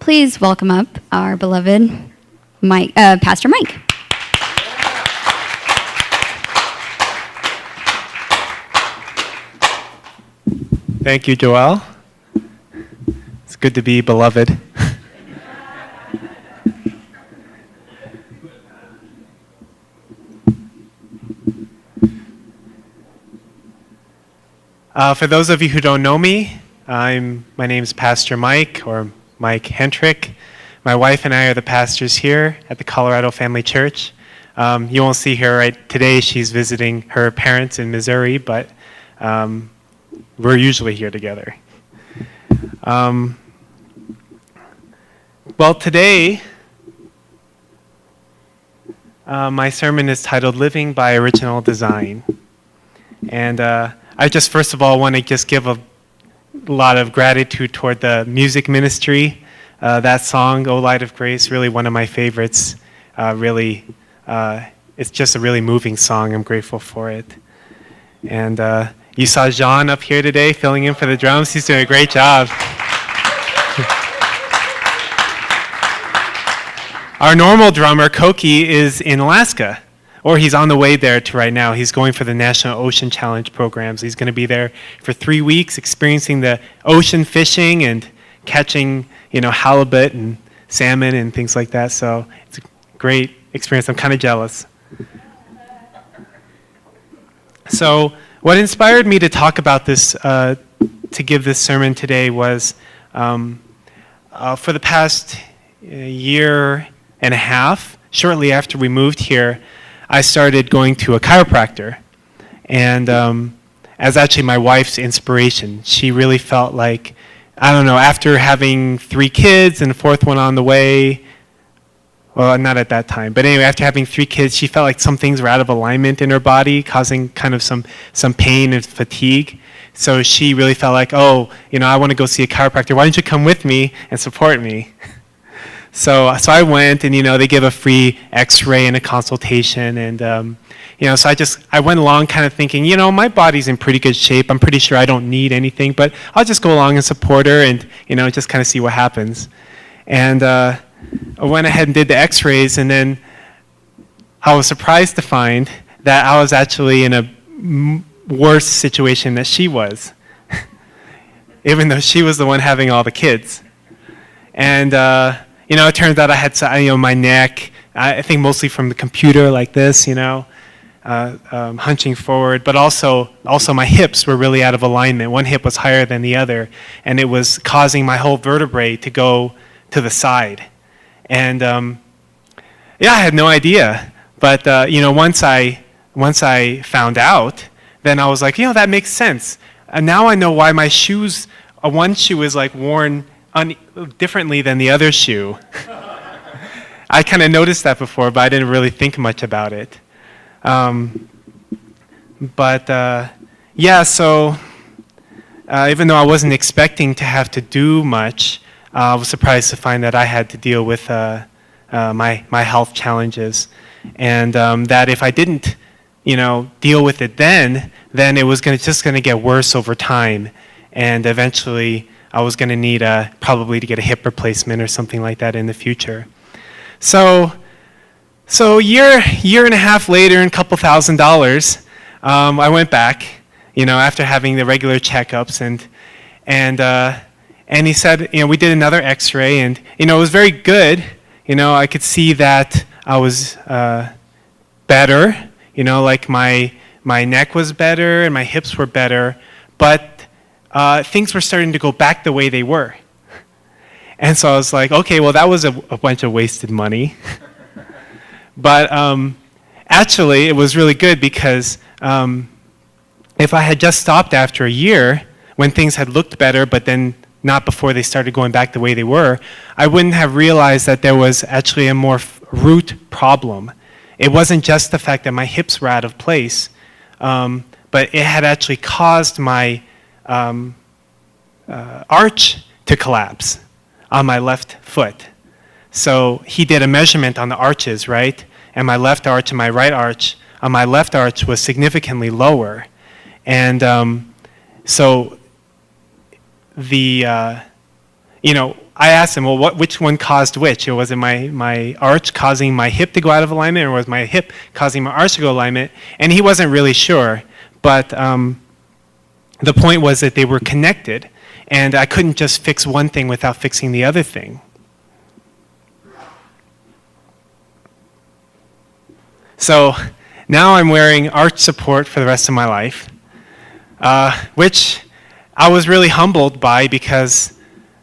please welcome up our beloved Pastor Mike. Thank you, Joelle. It's good to be beloved. For those of you who don't know me, my name is Pastor Mike, or Mike Hentrick. My wife and I are the pastors here at the Colorado Family Church. You won't see her right today. She's visiting her parents in Missouri, but we're usually here together. Well, today, my sermon is titled Living by Original Design. And I just, first of all, want to just give a lot of gratitude toward the music ministry. That song, O Light of Grace, really one of my favorites. It's just a really moving song. I'm grateful for it. And you saw Jean up here today filling in for the drums. He's doing a great job. Our normal drummer, Koki, is in Alaska, or he's on the way there to right now. He's going for the National Ocean Challenge programs. He's going to be there for 3 weeks, experiencing the ocean fishing and catching, halibut and salmon and things like that. So it's a great experience. I'm kind of jealous. So what inspired me to talk about this, to give this sermon today was for the past year and a half, shortly after we moved here, I started going to a chiropractor. And as actually my wife's inspiration. She really felt like, after having 3 kids and a 4th one on the way, well, not at that time, but anyway, after having 3 kids, she felt like some things were out of alignment in her body, causing kind of some pain and fatigue. So she really felt like, I want to go see a chiropractor. Why don't you come with me and support me? So I went, and they give a free X-ray and a consultation, and so I went along kind of thinking, my body's in pretty good shape. I'm pretty sure I don't need anything, but I'll just go along and support her, and just kind of see what happens. And I went ahead and did the X-rays, and then I was surprised to find that I was actually in a worse situation than she was, even though she was the one having all the kids. And it turns out I had, my neck, I think mostly from the computer like this, hunching forward, but also my hips were really out of alignment. One hip was higher than the other, and it was causing my whole vertebrae to go to the side. And I had no idea. But once I found out, then I was like, that makes sense. And now I know why my shoes, one shoe is like worn differently than the other shoe. I kind of noticed that before, but I didn't really think much about it. So even though I wasn't expecting to have to do much, I was surprised to find that I had to deal with my health challenges, and that if I didn't, deal with it then it was just going to get worse over time, and eventually I was going to need probably to get a hip replacement or something like that in the future. So a year and a half later, and a couple $1,000s, I went back, after having the regular checkups, and he said, we did another X-ray, and it was very good. I could see that I was better. Like my neck was better and my hips were better, but things were starting to go back the way they were. And so I was like, okay, well, that was a bunch of wasted money. But actually, it was really good because if I had just stopped after a year, when things had looked better, but then not before they started going back the way they were, I wouldn't have realized that there was actually a more root problem. It wasn't just the fact that my hips were out of place, but it had actually caused my arch to collapse on my left foot. So he did a measurement on the arches, right? And my left arch and my right arch, on my left arch was significantly lower. And so the, I asked him, well, which one caused which? Was it my arch causing my hip to go out of alignment, or was my hip causing my arch to go alignment? And he wasn't really sure. But the point was that they were connected, and I couldn't just fix one thing without fixing the other thing. So now I'm wearing arch support for the rest of my life, which I was really humbled by, because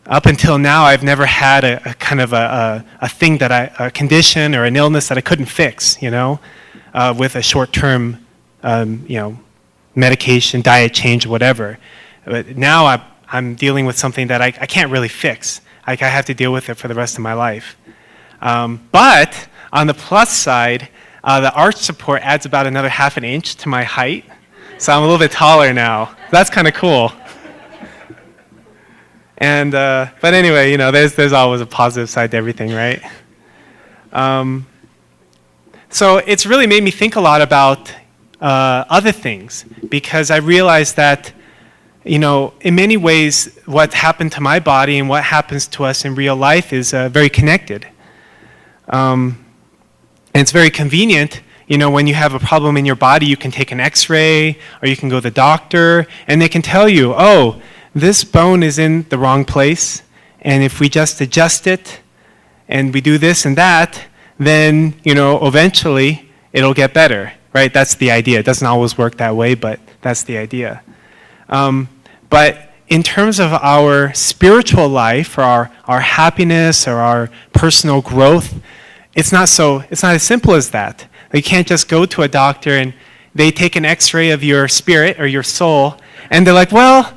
up until now I've never had a kind of a thing that a condition or an illness that I couldn't fix, with a short-term, medication, diet change, whatever. But now I'm dealing with something that I can't really fix. I have to deal with it for the rest of my life. But on the plus side, the arch support adds about another half an inch to my height, so I'm a little bit taller now. That's kind of cool. And but anyway, there's always a positive side to everything, right? So it's really made me think a lot about other things, because I realized that, in many ways, what happened to my body and what happens to us in real life is very connected. And it's very convenient, when you have a problem in your body, you can take an x-ray, or you can go to the doctor, and they can tell you, oh, this bone is in the wrong place, and if we just adjust it, and we do this and that, then, eventually it'll get better, right? That's the idea. It doesn't always work that way, but that's the idea. But in terms of our spiritual life, or our happiness, or our personal growth, it's not as simple as that. You can't just go to a doctor and they take an x-ray of your spirit or your soul, and they're like, well,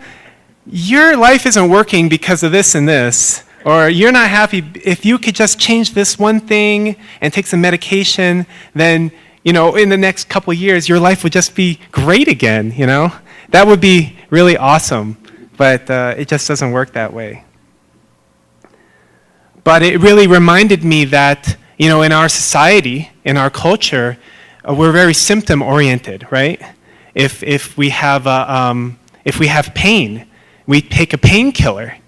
your life isn't working because of this and this, or you're not happy. If you could just change this one thing and take some medication, then, in the next couple of years, your life would just be great again, That would be really awesome, but it just doesn't work that way. But it really reminded me that, in our society, in our culture, we're very symptom-oriented, right? If we have pain, we take a painkiller,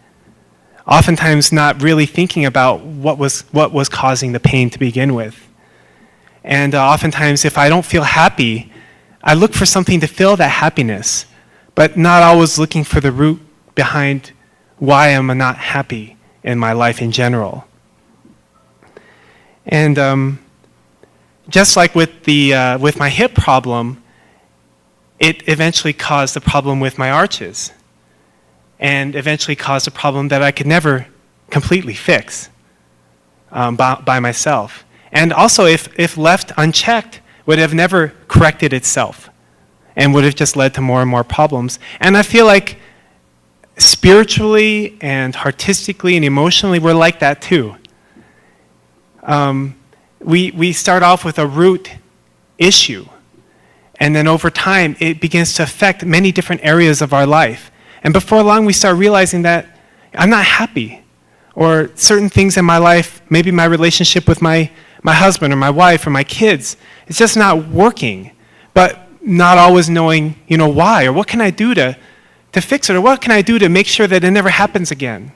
oftentimes not really thinking about what was causing the pain to begin with. And oftentimes, if I don't feel happy, I look for something to fill that happiness, but not always looking for the root behind why I'm not happy in my life in general. And just like with my hip problem, it eventually caused the problem with my arches, and eventually caused a problem that I could never completely fix by myself. And also, if left unchecked, would have never corrected itself, and would have just led to more and more problems. And I feel like spiritually and artistically and emotionally, we're like that too. We start off with a root issue, and then over time, it begins to affect many different areas of our life. And before long, we start realizing that I'm not happy, or certain things in my life, maybe my relationship with my husband or my wife or my kids, it's just not working, but not always knowing, why, or what can I do to fix it, or what can I do to make sure that it never happens again?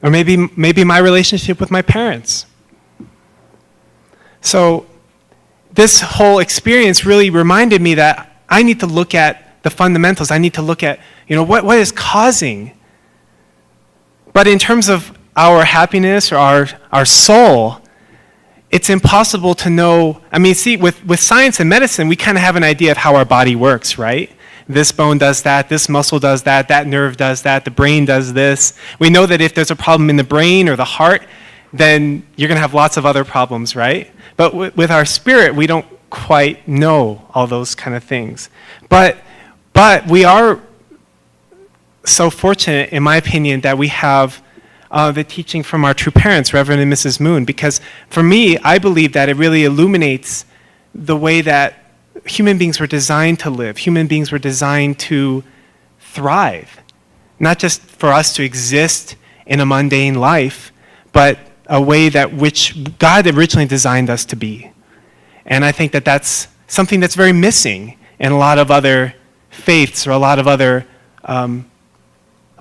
Or maybe my relationship with my parents. So this whole experience really reminded me that I need to look at the fundamentals. I need to look at, what is causing. But in terms of our happiness or our soul, it's impossible to know. I mean, see, with science and medicine, we kind of have an idea of how our body works, right? This bone does that, this muscle does that, that nerve does that, the brain does this. We know that if there's a problem in the brain or the heart, then you're going to have lots of other problems, right? But with our spirit, we don't quite know all those kind of things. But we are so fortunate, in my opinion, that we have the teaching from our true parents, Reverend and Mrs. Moon, because for me, I believe that it really illuminates the way that human beings were designed to live. Human beings were designed to thrive, not just for us to exist in a mundane life, but a way that which God originally designed us to be. And I think that that's something that's very missing in a lot of other faiths or a lot of other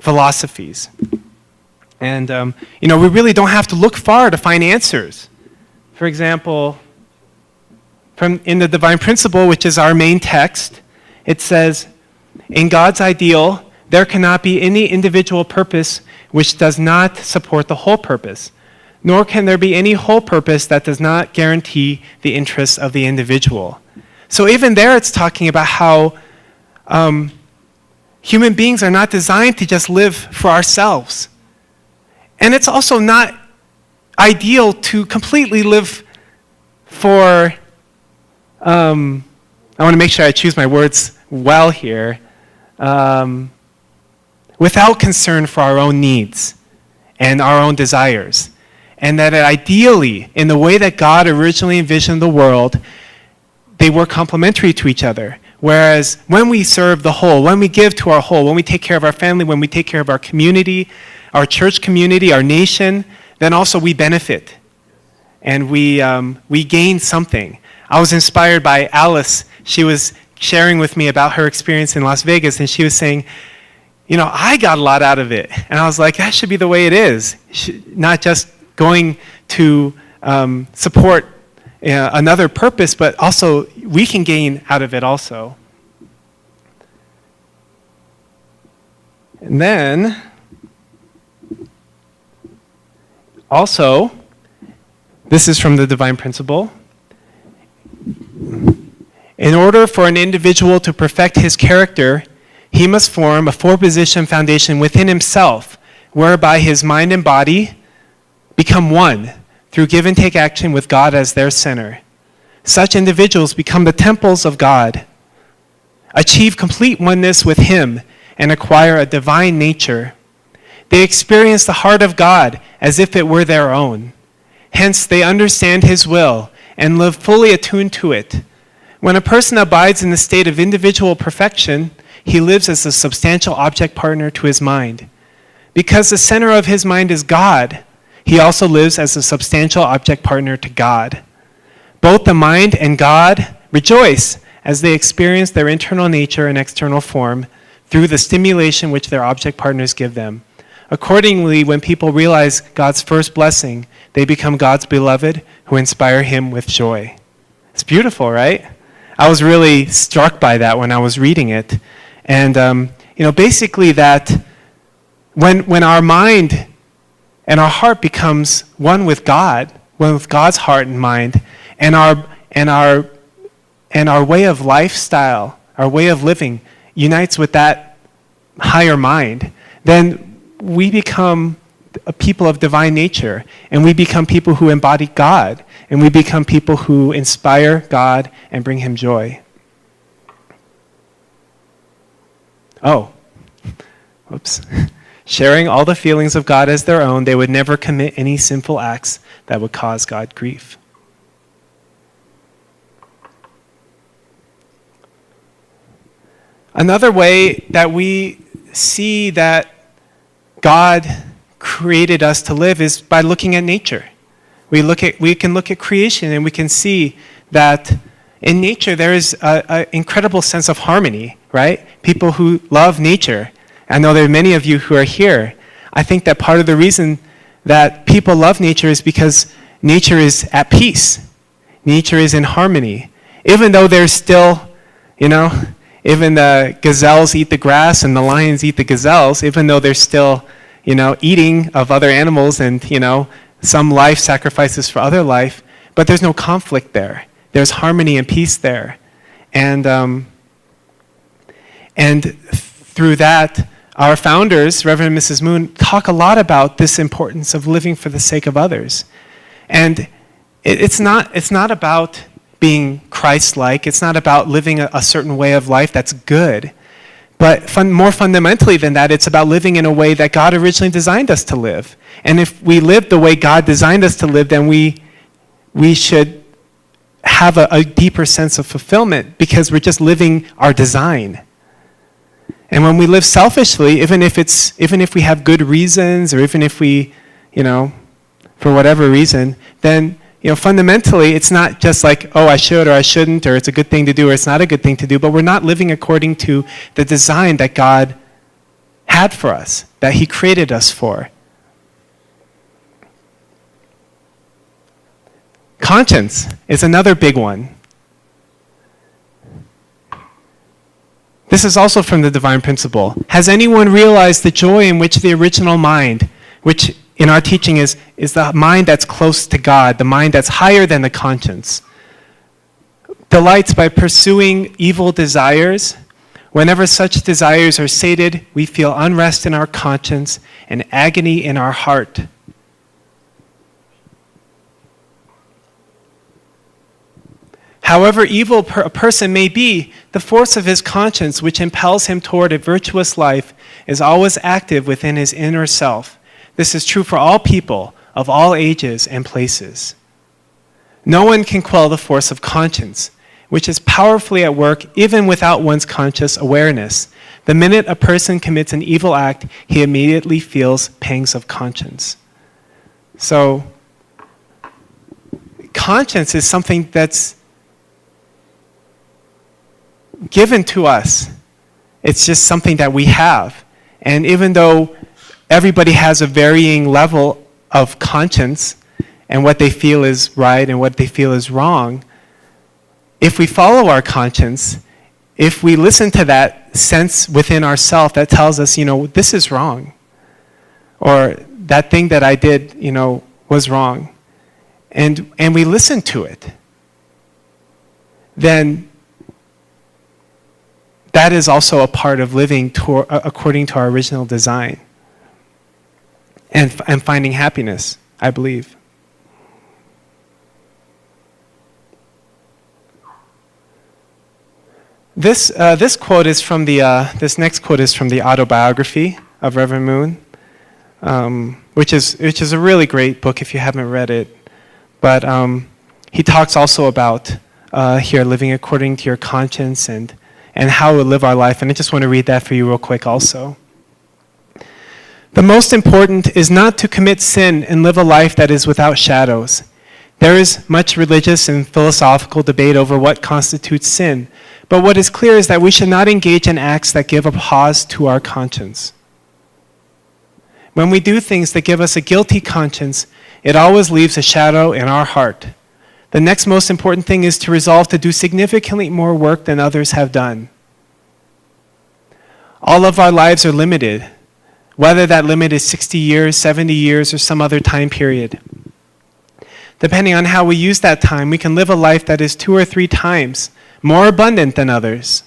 philosophies. And, we really don't have to look far to find answers. For example, in the Divine Principle, which is our main text, it says, in God's ideal, there cannot be any individual purpose which does not support the whole purpose, nor can there be any whole purpose that does not guarantee the interests of the individual. So even there it's talking about how human beings are not designed to just live for ourselves. And it's also not ideal to completely live for, I want to make sure I choose my words well here, without concern for our own needs and our own desires. And that ideally, in the way that God originally envisioned the world, they were complementary to each other. Whereas when we serve the whole, when we give to our whole, when we take care of our family, when we take care of our community, our church community, our nation, then also we benefit. And we gain something. I was inspired by Alice. She was sharing with me about her experience in Las Vegas, and she was saying, I got a lot out of it. And I was like, that should be the way it is. Not just going to support another purpose, but also we can gain out of it also. And then, also, this is from the Divine Principle. In order for an individual to perfect his character, he must form a four-position foundation within himself, whereby his mind and body become one through give and take action with God as their center. Such individuals become the temples of God, achieve complete oneness with Him, and acquire a divine nature. They experience the heart of God as if it were their own. Hence, they understand His will and live fully attuned to it. When a person abides in the state of individual perfection, he lives as a substantial object partner to his mind. Because the center of his mind is God, he also lives as a substantial object partner to God. Both the mind and God rejoice as they experience their internal nature and external form through the stimulation which their object partners give them. Accordingly, when people realize God's first blessing, they become God's beloved who inspire Him with joy. It's beautiful, right? I was really struck by that when I was reading it. And, basically that when our mind and our heart becomes one with God, one with God's heart and mind, and our way of lifestyle, our way of living unites with that higher mind, then we become a people of divine nature, and we become people who embody God, and we become people who inspire God and bring Him joy. Oh, whoops. Sharing all the feelings of God as their own, they would never commit any sinful acts that would cause God grief. Another way that we see that God created us to live is by looking at nature. We can look at creation and we can see that in nature there is an incredible sense of harmony, right? People who love nature. I know there are many of you who are here. I think that part of the reason that people love nature is because nature is at peace. Nature is in harmony. Even though there's still, even the gazelles eat the grass and the lions eat the gazelles, even though there's still, eating of other animals and, some life sacrifices for other life, but there's no conflict there. There's harmony and peace there. And through that, our founders, Reverend and Mrs. Moon, talk a lot about this importance of living for the sake of others. And it's not about being Christ-like. It's not about living a certain way of life that's good. But more fundamentally than that, it's about living in a way that God originally designed us to live. And if we live the way God designed us to live, then we should have a deeper sense of fulfillment because we're just living our design. And when we live selfishly, even if we have good reasons, or even if we, for whatever reason, then fundamentally it's not just like, oh, I should or I shouldn't, or it's a good thing to do or it's not a good thing to do, but we're not living according to the design that God had for us, that he created us for. Conscience is another big one. This is also from the divine principle. Has anyone realized the joy in which the original mind, which in our teaching is the mind that's close to God, the mind that's higher than the conscience, delights by pursuing evil desires? Whenever such desires are sated, we feel unrest in our conscience and agony in our heart. However evil a person may be, the force of his conscience, which impels him toward a virtuous life, is always active within his inner self. This is true for all people of all ages and places. No one can quell the force of conscience, which is powerfully at work even without one's conscious awareness. The minute a person commits an evil act, he immediately feels pangs of conscience. So, conscience is something that's given to us. It's just something that we have. And even though everybody has a varying level of conscience and what they feel is right and what they feel is wrong, if we follow our conscience, if we listen to that sense within ourselves that tells us, this is wrong, or that thing that I did, was wrong, and we listen to it, then that is also a part of living according to our original design and finding happiness, I believe. This quote is from this next quote is from the autobiography of Reverend Moon, which is a really great book if you haven't read it. But he talks also about here living according to your conscience and how we live our life. And I just want to read that for you real quick also. The most important is not to commit sin and live a life that is without shadows. There is much religious and philosophical debate over what constitutes sin, but what is clear is that we should not engage in acts that give a pause to our conscience. When we do things that give us a guilty conscience, it always leaves a shadow in our heart. The next most important thing is to resolve to do significantly more work than others have done. All of our lives are limited, whether that limit is 60 years, 70 years, or some other time period. Depending on how we use that time, we can live a life that is 2 or 3 times more abundant than others.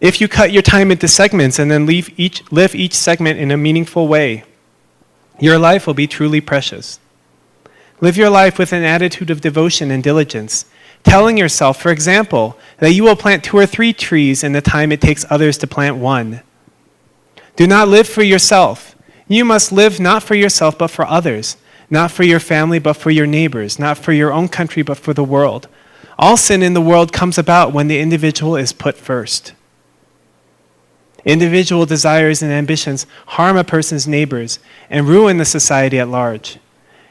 If you cut your time into segments and then live each segment in a meaningful way, your life will be truly precious. Live your life with an attitude of devotion and diligence, telling yourself, for example, that you will plant 2 or 3 trees in the time it takes others to plant 1. Do not live for yourself. You must live not for yourself but for others, not for your family but for your neighbors, not for your own country but for the world. All sin in the world comes about when the individual is put first. Individual desires and ambitions harm a person's neighbors and ruin the society at large.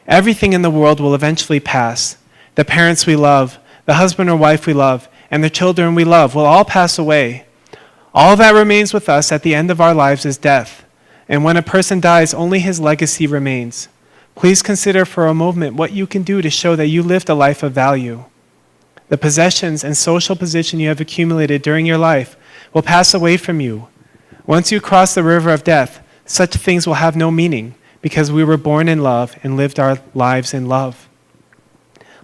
Everything in the world will eventually pass. The parents we love, the husband or wife we love, and the children we love will all pass away. All that remains with us at the end of our lives is death. And when a person dies, only his legacy remains. Please consider for a moment what you can do to show that you lived a life of value. The possessions and social position you have accumulated during your life will pass away from you. Once you cross the river of death, such things will have no meaning, because we were born in love and lived our lives in love.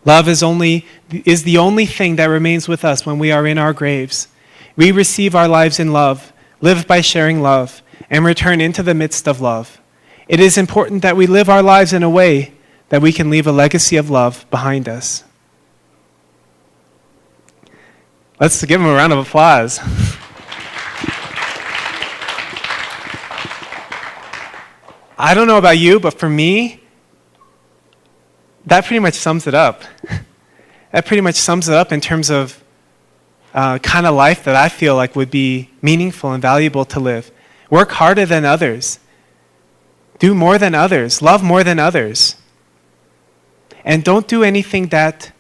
Love is the only thing that remains with us when we are in our graves. We receive our lives in love, live by sharing love, and return into the midst of love. It is important that we live our lives in a way that we can leave a legacy of love behind us. Let's give him a round of applause. I don't know about you, but for me, that pretty much sums it up. That pretty much sums it up in terms of kind of life that I feel like would be meaningful and valuable to live. Work harder than others. Do more than others. Love more than others. And don't do anything that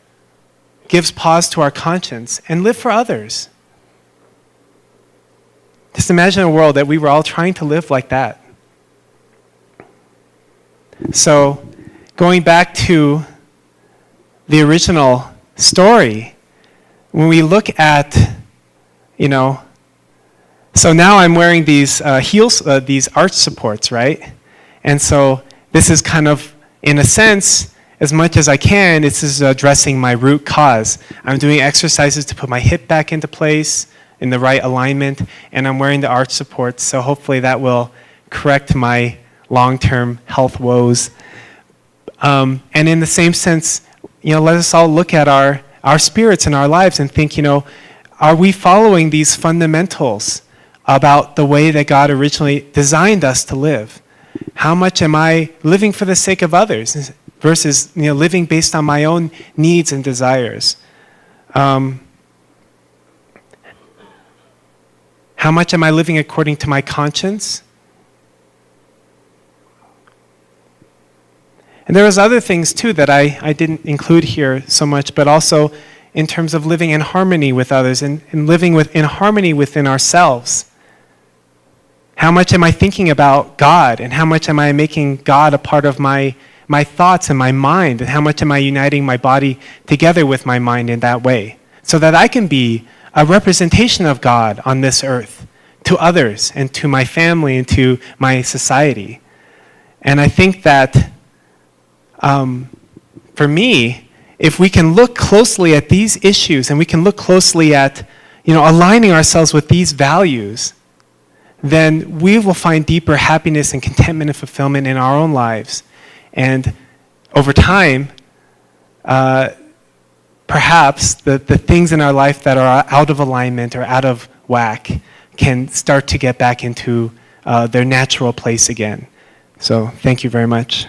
gives pause to our conscience. And live for others. Just imagine a world that we were all trying to live like that. So, going back to the original story, when we look at, so now I'm wearing these heels, these arch supports, right? And so this is kind of, in a sense, as much as I can, this is addressing my root cause. I'm doing exercises to put my hip back into place in the right alignment, and I'm wearing the arch supports, so hopefully that will correct my long-term health woes. And in the same sense, let us all look at our spirits in our lives and think, are we following these fundamentals about the way that God originally designed us to live? How much am I living for the sake of others versus living based on my own needs and desires? How much am I living according to my conscience? And there was other things too that I didn't include here so much, but also in terms of living in harmony with others and living in harmony within ourselves. How much am I thinking about God, and how much am I making God a part of my thoughts and my mind, and how much am I uniting my body together with my mind in that way, so that I can be a representation of God on this earth to others and to my family and to my society. And I think that for me, if we can look closely at these issues and we can look closely at aligning ourselves with these values, then we will find deeper happiness and contentment and fulfillment in our own lives. And over time, perhaps the things in our life that are out of alignment or out of whack can start to get back into their natural place again. So thank you very much.